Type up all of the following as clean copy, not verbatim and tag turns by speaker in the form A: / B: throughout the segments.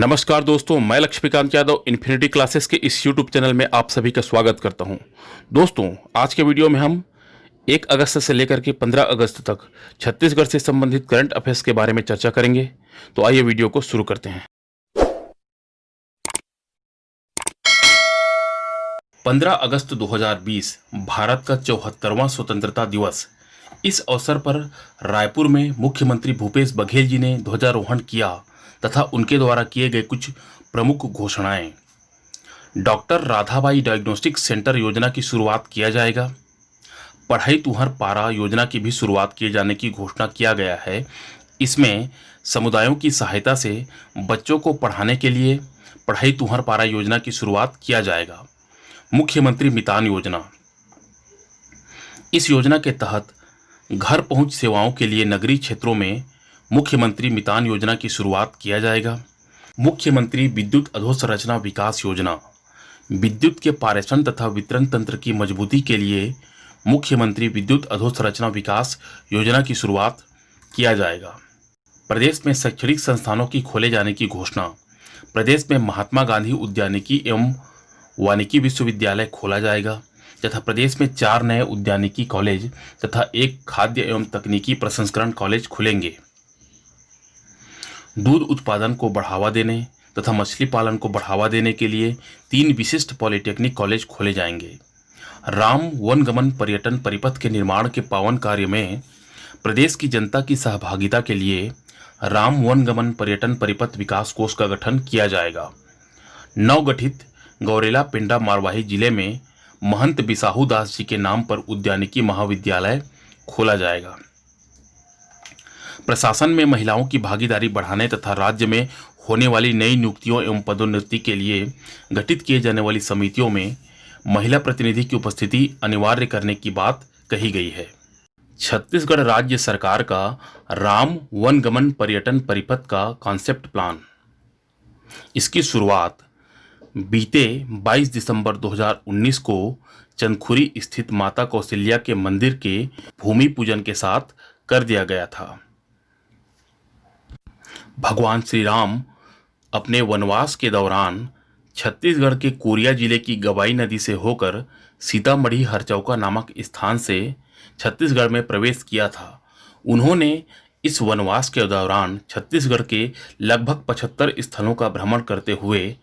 A: नमस्कार दोस्तों, मैं लक्ष्मीकांत यादव इन्फिनिटी क्लासेस के इस यूट्यूब चैनल में आप सभी का स्वागत करता हूं। दोस्तों, आज के वीडियो में हम 1 अगस्त से लेकर के 15 अगस्त तक छत्तीसगढ़ से संबंधित करंट अफेयर्स के बारे में चर्चा करेंगे। तो आइए वीडियो को शुरू करते हैं। 15 अगस्त 2020 भारत का 74वां स्वतंत्रता दिवस। इस अवसर पर रायपुर में मुख्यमंत्री भूपेश बघेल जी ने ध्वजारोहण किया तथा उनके द्वारा किए गए कुछ प्रमुख घोषणाएं। डॉक्टर राधाबाई डायग्नोस्टिक सेंटर योजना की शुरुआत किया जाएगा। पढ़ाई तुहर पारा योजना की भी शुरुआत किए जाने की घोषणा किया गया है। इसमें समुदायों की सहायता से बच्चों को पढ़ाने के लिए पढ़ाई तुहर पारा योजना की शुरुआत किया जाएगा। मुख्यमंत्री मितान योजना, इस योजना के तहत घर पहुंच सेवाओं के लिए नगरीय क्षेत्रों में मुख्यमंत्री मितान योजना की शुरुआत किया जाएगा। मुख्यमंत्री विद्युत अधोसंरचना विकास योजना, विद्युत के पारेषण तथा वितरण तंत्र की मजबूती के लिए मुख्यमंत्री विद्युत अधोसंरचना विकास योजना की शुरुआत किया जाएगा। प्रदेश में शैक्षणिक संस्थानों की खोले जाने की घोषणा। प्रदेश में महात्मा गांधी उद्यानिकी एवं वानिकी विश्वविद्यालय खोला जाएगा तथा प्रदेश में 4 नए उद्यानिकी कॉलेज तथा 1 खाद्य एवं तकनीकी प्रसंस्करण कॉलेज खुलेंगे। दूध उत्पादन को बढ़ावा देने तथा मछली पालन को बढ़ावा देने के लिए 3 विशिष्ट पॉलिटेक्निक कॉलेज खोले जाएंगे। राम वनगमन पर्यटन परिपथ के निर्माण के पावन कार्य में प्रदेश की जनता की सहभागिता के लिए राम वनगमन पर्यटन परिपथ विकास कोष का गठन किया जाएगा। नवगठित गौरेला पेंड्रा मारवाही जिले में महंत बिसाहू दास जी के नाम पर उद्यानिकी महाविद्यालय खोला जाएगा। प्रशासन में महिलाओं की भागीदारी बढ़ाने तथा राज्य में होने वाली नई नियुक्तियों एवं पदोन्नति के लिए गठित किए जाने वाली समितियों में महिला प्रतिनिधि की उपस्थिति अनिवार्य करने की बात कही गई है। छत्तीसगढ़ राज्य सरकार का राम वनगमन पर्यटन परिपथ का कॉन्सेप्ट प्लान, इसकी शुरुआत बीते 22 दिसंबर 2019 को चंदखुरी स्थित माता कौशल्या के मंदिर के भूमि पूजन के साथ कर दिया गया था। भगवान श्री राम अपने वनवास के दौरान छत्तीसगढ़ के कोरिया जिले की गवाई नदी से होकर सीतामढ़ी हरचौका नामक स्थान से छत्तीसगढ़ में प्रवेश किया था। उन्होंने इस वनवास के दौरान छत्तीसगढ़ के लगभग 75 स्थलों का भ्रमण करते हुए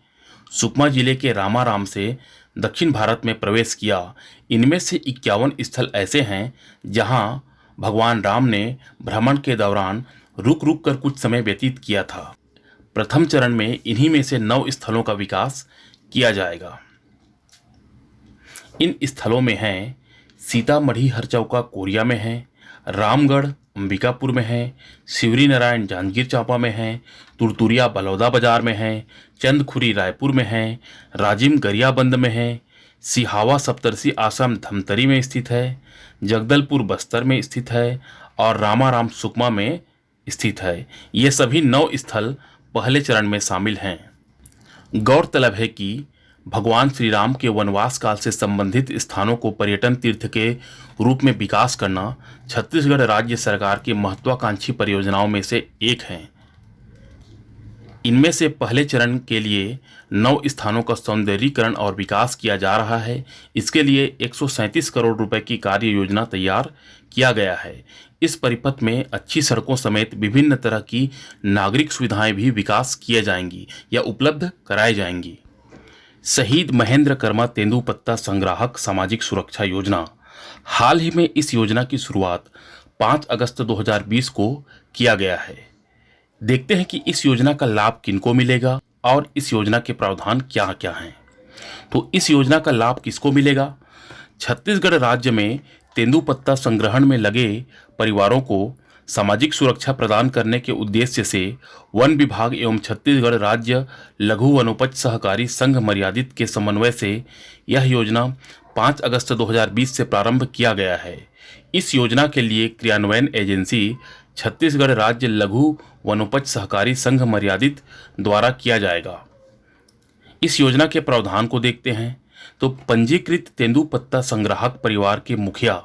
A: सुकमा जिले के रामाराम से दक्षिण भारत में प्रवेश किया। इनमें से 51 स्थल ऐसे हैं जहां भगवान राम ने भ्रमण के दौरान रुक रुक कर कुछ समय व्यतीत किया था। प्रथम चरण में इन्हीं में से 9 स्थलों का विकास किया जाएगा। इन स्थलों में हैं सीतामढ़ी हरचौका कोरिया में है, रामगढ़ अंबिकापुर में है, शिवरी नारायण जांजगीर चांपा में है, तुरतुरिया बलौदा बाजार में है, चंदखुरी रायपुर में है, राजिम गरियाबंद में है, सिहावा सप्तर्षि आश्रम धमतरी में स्थित है, जगदलपुर बस्तर में स्थित है और रामाराम सुकमा में स्थित है। ये सभी 9 स्थल पहले चरण में शामिल हैं। गौरतलब है कि भगवान श्री राम के वनवास काल से संबंधित स्थानों को पर्यटन तीर्थ के रूप में विकास करना छत्तीसगढ़ राज्य सरकार की महत्वाकांक्षी परियोजनाओं में से एक है। इनमें से पहले चरण के लिए 9 स्थानों का सौंदर्यीकरण और विकास किया जा रहा है। इसके लिए 137 करोड़ रुपए की कार्य योजना तैयार किया गया है। इस परिपथ में अच्छी सड़कों समेत विभिन्न तरह की नागरिक सुविधाएं भी विकास किए जाएंगी या उपलब्ध कराई जाएंगी। शहीद महेंद्र कर्मा तेंदुपत्ता संग्राहक सामाजिक सुरक्षा योजना, हाल ही में इस योजना की शुरुआत 5 अगस्त 2020 को किया गया है। देखते हैं कि इस योजना का लाभ किनको मिलेगा और इस योजना के प्रावधान क्या क्या हैं। तो इस योजना का लाभ किसको मिलेगा? छत्तीसगढ़ राज्य में तेंदुपत्ता संग्रहण में लगे परिवारों को सामाजिक सुरक्षा प्रदान करने के उद्देश्य से वन विभाग एवं छत्तीसगढ़ राज्य लघु वनोपज सहकारी संघ मर्यादित के समन्वय से यह योजना 5 अगस्त 2020 से प्रारंभ किया गया है। इस योजना के लिए क्रियान्वयन एजेंसी छत्तीसगढ़ राज्य लघु वनोपज सहकारी संघ मर्यादित द्वारा किया जाएगा। इस योजना के प्रावधान को देखते हैं तो पंजीकृत तेंदुपत्ता संग्राहक परिवार के मुखिया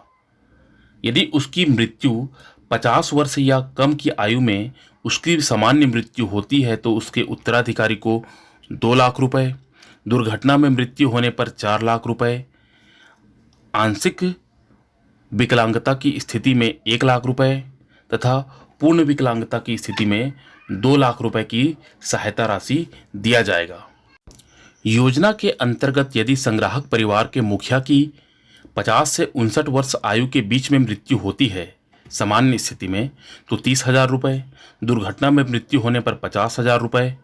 A: यदि उसकी मृत्यु 50 वर्ष या कम की आयु में उसकी सामान्य मृत्यु होती है तो उसके उत्तराधिकारी को 2 लाख रुपए, दुर्घटना में मृत्यु होने पर 4 लाख रुपए, आंशिक विकलांगता की स्थिति में 1 लाख रुपए तथा पूर्ण विकलांगता की स्थिति में 2 लाख रुपए की सहायता राशि दिया जाएगा। योजना के अंतर्गत यदि संग्राहक परिवार के मुखिया की 50 से 59 वर्ष आयु के बीच में मृत्यु होती है सामान्य स्थिति में तो 30,000 रुपये, दुर्घटना में मृत्यु होने पर 50,000 रुपये,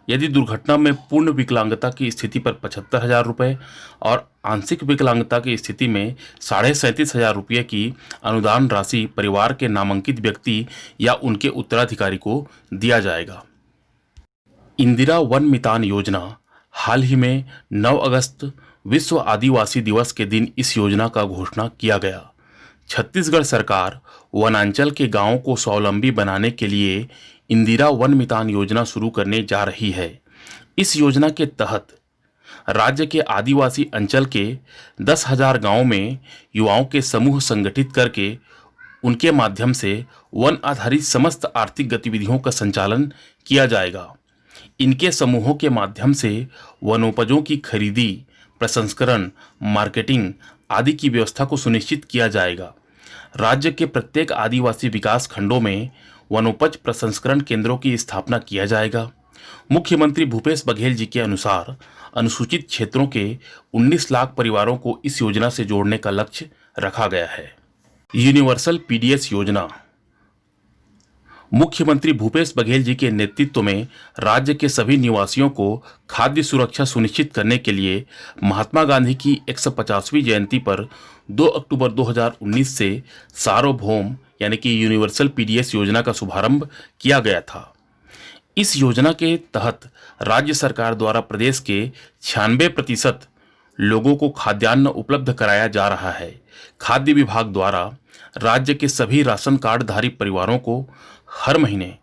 A: यदि दुर्घटना में पूर्ण विकलांगता की स्थिति पर 75,000 रुपये और आंशिक विकलांगता की स्थिति में 37,500 रुपये की अनुदान राशि परिवार के नामांकित व्यक्ति या उनके उत्तराधिकारी को दिया जाएगा। इंदिरा वन मितान योजना हाल ही में 9 अगस्त विश्व आदिवासी दिवस के दिन इस योजना का घोषणा किया गया। छत्तीसगढ़ सरकार वनांचल के गांवों को स्वावलंबी बनाने के लिए इंदिरा वन मितान योजना शुरू करने जा रही है। इस योजना के तहत राज्य के आदिवासी अंचल के 10,000 गांवों में युवाओं के समूह संगठित करके उनके माध्यम से वन आधारित समस्त आर्थिक गतिविधियों का संचालन किया जाएगा। इनके समूहों के माध्यम से वनोपजों की खरीदी, प्रसंस्करण, मार्केटिंग आदि की व्यवस्था को सुनिश्चित किया जाएगा। राज्य के प्रत्येक आदिवासी विकास खंडों में वनोपज प्रसंस्करण केंद्रों की स्थापना किया जाएगा। मुख्यमंत्री भूपेश बघेल जी के अनुसार अनुसूचित क्षेत्रों के 19 लाख परिवारों को इस योजना से जोड़ने का लक्ष्य रखा गया है। यूनिवर्सल पीडीएस योजना मुख्यमंत्री भूपेश बघेल जी के नेतृत्व में राज्य के सभी निवासियों को खाद्य सुरक्षा सुनिश्चित करने के लिए महात्मा गांधी की 150वीं जयंती पर 2 अक्टूबर 2019 से सार्वभौम यानी कि यूनिवर्सल पीडीएस योजना का शुभारंभ किया गया था। इस योजना के तहत राज्य सरकार द्वारा प्रदेश के 96% लोगों को खाद्यान्न उपलब्ध कराया जा रहा है। खाद्य विभाग द्वारा राज्य के सभी राशन कार्डधारी परिवारों को हर महीने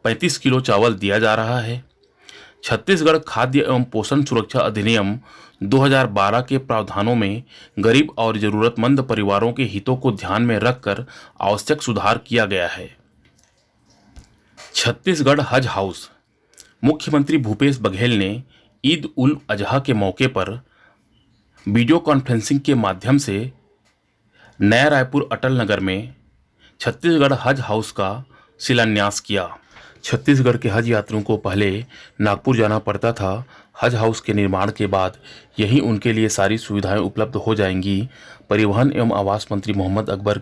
A: 35 किलो चावल दिया जा रहा है। छत्तीसगढ़ खाद्य एवं पोषण सुरक्षा अधिनियम 2012 के प्रावधानों में गरीब और जरूरतमंद परिवारों के हितों को ध्यान में रखकर आवश्यक सुधार किया गया है। छत्तीसगढ़ हज हाउस मुख्यमंत्री भूपेश बघेल ने ईद उल अजहा के मौके पर वीडियो कॉन्फ्रेंसिंग के माध्यम से नया रायपुर अटल नगर में छत्तीसगढ़ हज हाउस का शिलान्यास किया। छत्तीसगढ़ के हज यात्रियों को पहले नागपुर जाना पड़ता था। हज हाउस के निर्माण के बाद यहीं उनके लिए सारी सुविधाएं उपलब्ध हो जाएंगी। परिवहन एवं आवास मंत्री मोहम्मद अकबर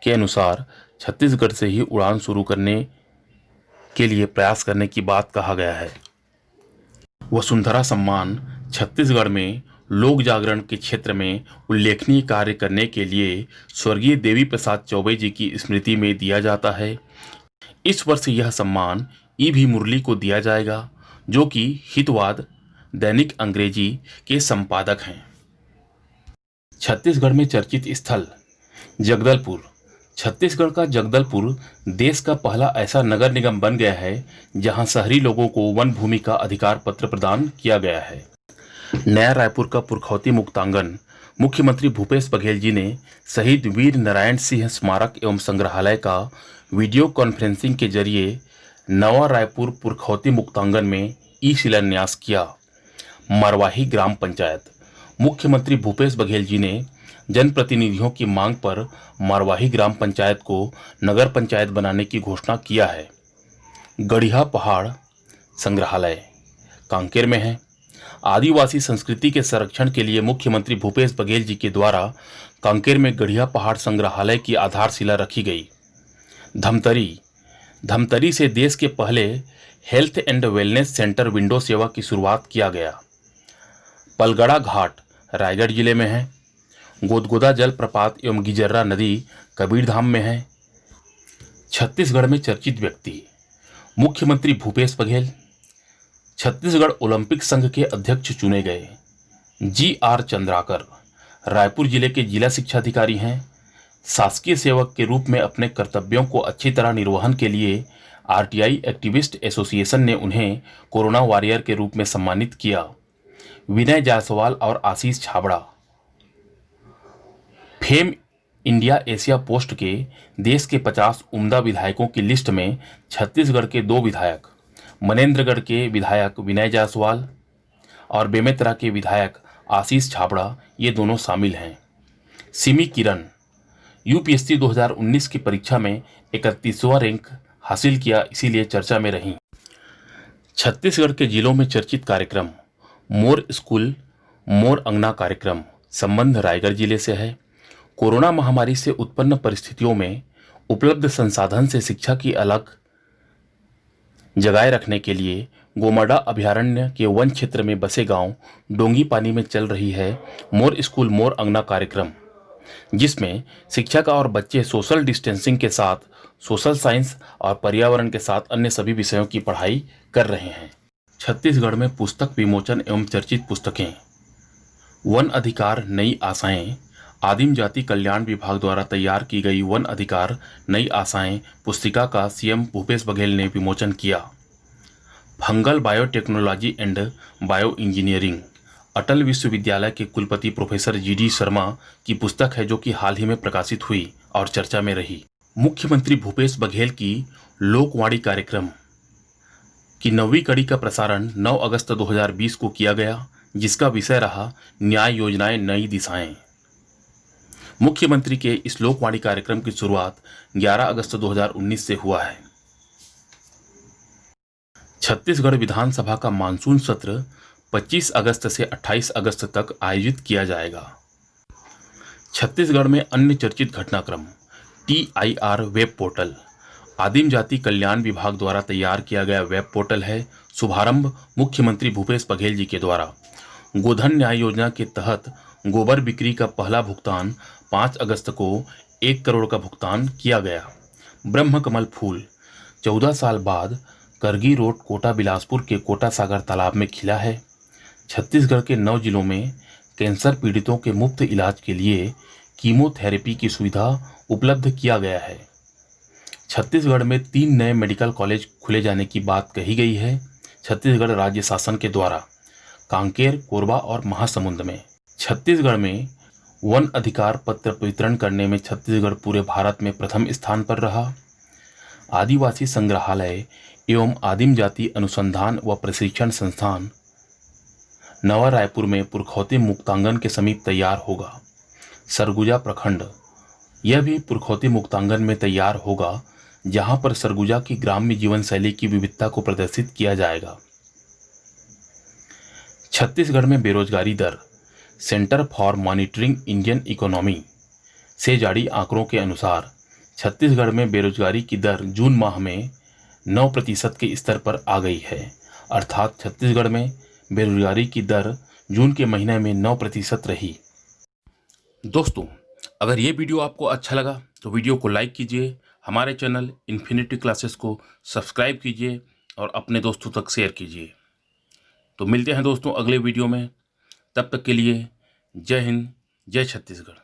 A: के अनुसार छत्तीसगढ़ से ही उड़ान शुरू करने के लिए प्रयास करने की बात कहा गया है। वसुंधरा सम्मान छत्तीसगढ़ में लोक जागरण के क्षेत्र में उल्लेखनीय कार्य करने के लिए स्वर्गीय देवी प्रसाद चौबे जी की स्मृति में दिया जाता है। इस वर्ष यह सम्मान ई.भी. मुरली को दिया जाएगा, जो कि हितवाद दैनिक अंग्रेजी के संपादक हैं। छत्तीसगढ़ में चर्चित स्थल जगदलपुर। छत्तीसगढ़ का जगदलपुर देश का पहला ऐसा नगर निगम बन गया है जहां शहरी लोगों को वन भूमि का अधिकार पत्र प्रदान किया गया है। नया रायपुर का पुरखौती मुक्तांगन मुख्यमंत्री भूपेश बघेल जी ने शहीद वीर नारायण सिंह स्मारक एवं संग्रहालय का वीडियो कॉन्फ्रेंसिंग के जरिए नवा रायपुर पुरखौती मुक्तांगन में ई शिलान्यास किया। मरवाही ग्राम पंचायत मुख्यमंत्री भूपेश बघेल जी ने जनप्रतिनिधियों की मांग पर मरवाही ग्राम पंचायत को नगर पंचायत बनाने की घोषणा किया है। गढ़िया पहाड़ संग्रहालय कांकेर में है। आदिवासी संस्कृति के संरक्षण के लिए मुख्यमंत्री भूपेश बघेल जी के द्वारा कांकेर में गढ़िया पहाड़ संग्रहालय की आधारशिला रखी गई। धमतरी से देश के पहले health and wellness centre window सेवा की शुरुआत किया गया। पलगड़ा घाट रायगढ़ जिले में है। गोदगोदा जलप्रपात एवं गिजर्रा नदी कबीरधाम में है। छत्तीसगढ़ में चर्चित व्यक्ति मुख्यमंत्री भूपेश बघेल छत्तीसगढ़ ओलंपिक संघ के अध्यक्ष चुने गए। जी.आर. चंद्राकर रायपुर जिले के जिला शिक्षा अधिकारी हैं। शासकीय सेवक के रूप में अपने कर्तव्यों को अच्छी तरह निर्वहन के लिए आरटीआई एक्टिविस्ट एसोसिएशन ने उन्हें कोरोना वॉरियर के रूप में सम्मानित किया। विनय जायसवाल और Ashish Chhabra Fame India Asia Post के देश के 50 उम्दा विधायकों की लिस्ट में छत्तीसगढ़ के 2 विधायक, मनेन्द्रगढ़ के विधायक विनय जायसवाल और बेमेतरा के विधायक आशीष छाबड़ा ये दोनों शामिल हैं। सिमी किरण यूपीएससी 2019 की परीक्षा में 31वां रैंक हासिल किया, इसीलिए चर्चा में रहीं। छत्तीसगढ़ के जिलों में चर्चित कार्यक्रम मोर स्कूल मोर अंगना कार्यक्रम संबंध रायगढ़ जिले से है। कोरोना महामारी से उत्पन्न परिस्थितियों में उपलब्ध संसाधन से शिक्षा की अलग जगाए रखने के लिए गोमाडा अभयारण्य के वन क्षेत्र में बसे गांव डोंगी पानी में चल रही है मोर स्कूल मोर अंगना कार्यक्रम, जिसमें शिक्षक और बच्चे सोशल डिस्टेंसिंग के साथ सोशल साइंस और पर्यावरण के साथ अन्य सभी विषयों की पढ़ाई कर रहे हैं। छत्तीसगढ़ में पुस्तक विमोचन एवं चर्चित पुस्तकें वन अधिकार नई आशाएं आदिम जाति कल्याण विभाग द्वारा तैयार की गई वन अधिकार नई आशाएं पुस्तिका का सीएम भूपेश बघेल ने विमोचन किया। Fungal biotechnology and bio engineering Atal विश्वविद्यालय के कुलपति प्रोफेसर जीडी शर्मा की पुस्तक है, जो कि हाल ही में प्रकाशित हुई और चर्चा में रही। मुख्यमंत्री भूपेश बघेल की लोकवाणी कार्यक्रम की 9वीं कड़ी का प्रसारण 9 अगस्त 2020 को किया गया, जिसका विषय रहा न्याय योजनाएं नई दिशाएं। मुख्यमंत्री के इस लोकवाणी कार्यक्रम की शुरुआत 11 अगस्त 2019 से हुआ है। छत्तीसगढ़ विधानसभा का मानसून सत्र 25 अगस्त से 28 अगस्त तक आयोजित किया जाएगा। छत्तीसगढ़ में अन्य चर्चित घटनाक्रम TIR वेब पोर्टल आदिम जाति कल्याण विभाग द्वारा तैयार किया गया वेब पोर्टल है। शुभारंभ मुख्यमंत्री भूपेश बघेल जी के द्वारा। गोधन न्याय योजना के तहत गोबर बिक्री का पहला भुगतान 5 अगस्त को 1 करोड़ का भुगतान किया गया। ब्रह्म कमल फूल 14 साल बाद करगी रोड कोटा बिलासपुर के कोटा सागर तालाब में खिला है। छत्तीसगढ़ के 9 जिलों में कैंसर पीड़ितों के मुफ्त इलाज के लिए कीमोथेरेपी की सुविधा उपलब्ध किया गया है। छत्तीसगढ़ में 3 नए मेडिकल कॉलेज खुले जाने की बात कही गई है छत्तीसगढ़ राज्य शासन के द्वारा, कांकेर, कोरबा और महासमुंद में। छत्तीसगढ़ में वन अधिकार पत्र वितरण करने में छत्तीसगढ़ पूरे भारत में प्रथम स्थान पर रहा। आदिवासी संग्रहालय एवं आदिम जाति अनुसंधान व प्रशिक्षण संस्थान नवा रायपुर में पुरखौती मुक्तांगन के समीप तैयार होगा। सरगुजा प्रखंड यह भी पुरखौती मुक्तांगन में तैयार होगा, जहां पर सरगुजा की ग्राम्य जीवन शैली की विविधता को प्रदर्शित किया जाएगा। छत्तीसगढ़ में बेरोजगारी दर centre for monitoring Indian economy से जारी आंकड़ों के अनुसार छत्तीसगढ़ में बेरोजगारी की दर जून माह में 9% के स्तर पर आ गई है। अर्थात छत्तीसगढ़ में बेरोजगारी की दर जून के महीने में 9% रही। दोस्तों, अगर ये वीडियो आपको अच्छा लगा तो वीडियो को लाइक कीजिए, हमारे चैनल इन्फिनिटी क्लासेस को सब्सक्राइब कीजिए और अपने दोस्तों तक शेयर कीजिए। तो मिलते हैं दोस्तों अगले वीडियो में। तब तक के लिए जय हिंद, जय छत्तीसगढ़।